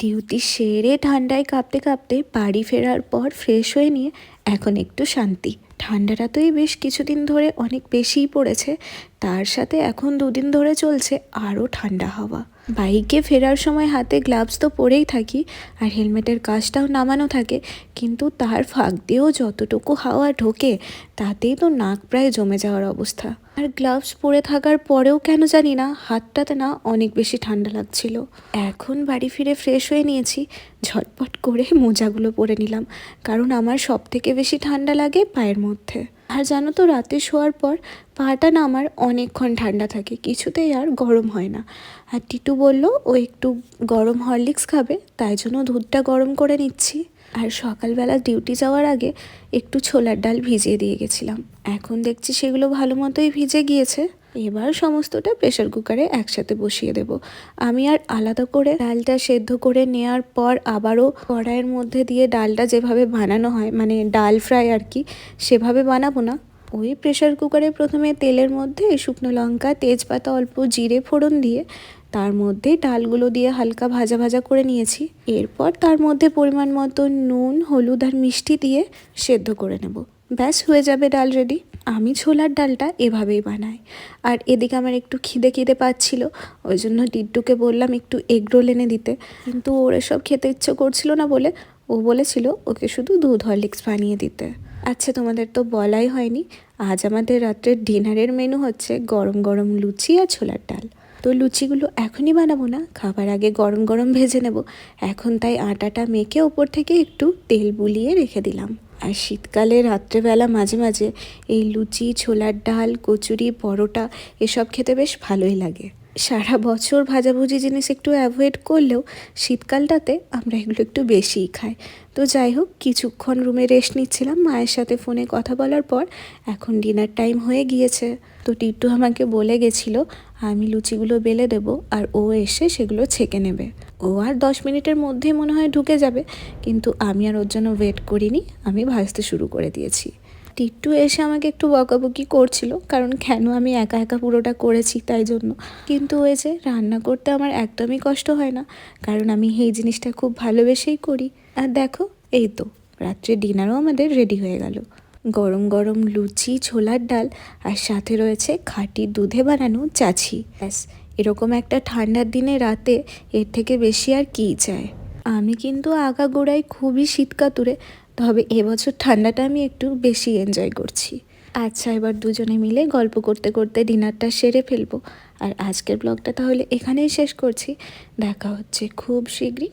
Duty সেরে ঠান্ডায় কাঁপতে কাঁপতে বাড়ি ফেরার পর ফ্রেশ হয়ে নিয়ে এখন একটু শান্তি। ঠান্ডাটা তো এই বেশ কিছুদিন ধরে অনেক বেশিই পড়েছে, তার সাথে এখন দুদিন ধরে চলছে আরও ঠান্ডা হাওয়া। বাইকে ফেরার সময় হাতে গ্লাভস তো পরেই থাকি, আর হেলমেটের কাজটাও নামানো থাকে, কিন্তু তার ফাঁক দিয়েও যতটুকু হাওয়া ঢোকে তাতেই তো নাক প্রায় জমে যাওয়ার অবস্থা। আর গ্লাভস পরে থাকার পরেও কেন জানি না হাতটাতে না অনেক বেশি ঠান্ডা লাগছিল। এখন বাড়ি ফিরে ফ্রেশ হয়ে নিয়েছি, ঝটপট করে মোজাগুলো পরে নিলাম, কারণ আমার সব থেকে বেশি ঠান্ডা লাগে পায়ের মধ্যে। আর জানো তো, রাতে শোয়ার পর পাটা না আমার অনেকক্ষণ ঠান্ডা থাকে, কিছুতেই আর গরম হয় না। আর টিটু বলল ও একটু গরম হরলিক্স খাবে, তাই জন্য দুধটা গরম করে নিচ্ছি। আর সকালবেলা ডিউটি যাওয়ার আগে একটু ছোলার ডাল ভিজিয়ে দিয়ে গেছিলাম, এখন দেখছি সেগুলো ভালো মতোই ভিজে গিয়েছে। এবার সমস্তটা প্রেশার কুকারে একসাথে বসিয়ে দেব। আমি আর আলাদা করে ডালটা সেদ্ধ করে নেওয়ার পর আবারও কড়াইয়ের মধ্যে দিয়ে ডালটা যেভাবে বানানো হয়, মানে ডাল ফ্রাই আর কি, সেভাবে বানাবো না। ওই প্রেশার কুকারে প্রথমে তেলের মধ্যে শুকনো লঙ্কা, তেজপাতা, অল্প জিরে ফোড়ন দিয়ে তার মধ্যে ডালগুলো দিয়ে হালকা ভাজা ভাজা করে নিয়েছি। এরপর তার মধ্যে পরিমাণ মতো নুন, হলুদ আর মিষ্টি দিয়ে সেদ্ধ করে নেব। ব্যাস, হয়ে যাবে ডাল রেডি। আমি ছোলার ডালটা এভাবেই বানাই। আর এদিকে আমার একটু খিদে খিদে পাচ্ছিল, ওই জন্য টিট্টুকে বললাম একটু এগ রোল এনে দিতে, কিন্তু ওর এসব খেতে ইচ্ছে করছিল না বলে ও বলেছিল ওকে শুধু দুধ হরলিক্স বানিয়ে দিতে। আচ্ছা, তোমাদের তো বলাই হয়নি, আজ আমাদের রাত্রের ডিনারের মেনু হচ্ছে গরম গরম লুচি আর ছোলার ডাল। তো লুচিগুলো এখনই বানাবো না, খাবার আগে গরম গরম ভেজে নেব এখন, তাই আটাটা মেখে ওপর থেকে একটু তেল বুলিয়ে রেখে দিলাম। আর শীতকালে রাত্রেবেলা মাঝে মাঝে এই লুচি, ছোলার ডাল, কচুরি, পরোটা এসব খেতে বেশ ভালোই লাগে। সারা বছর ভাজাভুজি জিনিস একটু অ্যাভয়েড করলেও শীতকালটাতে আমরা এগুলো একটু বেশিই খাই। তো যাই হোক, কিছুক্ষণ রুমে রেস্ট নিচ্ছিলাম মায়ের সাথে ফোনে কথা বলার পর। এখন ডিনার টাইম হয়ে গিয়েছে। তো টিট্টু আমাকে বলে গেছিলো আমি লুচিগুলো বেলে দেবো আর ও এসে সেগুলো ছেঁকে নেবে। ও আর 10 মিনিটের মধ্যে মনে হয় ঢুকে যাবে, কিন্তু আমি আর ওর জন্য ওয়েট করিনি, আমি ভাজতে শুরু করে দিয়েছি। টিট্টু এসে আমাকে একটু বকাবকি করছিল, কারণ কেন আমি একা একা পুরোটা করেছি তাই জন্য। কিন্তু ওই যে রান্না করতে আমার একদমই কষ্ট হয় না, কারণ আমি এই জিনিসটা খুব ভালোবেসেই করি। আর দেখো, এই তো রাত্রে ডিনারও আমাদের রেডি হয়ে গেল। গরম গরম লুচি, ছোলার ডাল আর সাথে রয়েছে খাঁটি দুধে বানানো চাছি। ব্যাস, এরকম একটা ঠান্ডার দিনে রাতে এর থেকে বেশি আর কী চায়। আমি কিন্তু আগাগোড়াই খুবই শীতকাতুরে, তবে এবছর ঠান্ডাটা আমি একটু বেশি এনজয় করছি। আচ্ছা, এবার দুজনে মিলে গল্প করতে করতে ডিনারটা সেরে ফেলবো। আর আজকের ব্লগটা তাহলে এখানেই শেষ করছি। দেখা হচ্ছে খুব শীঘ্রই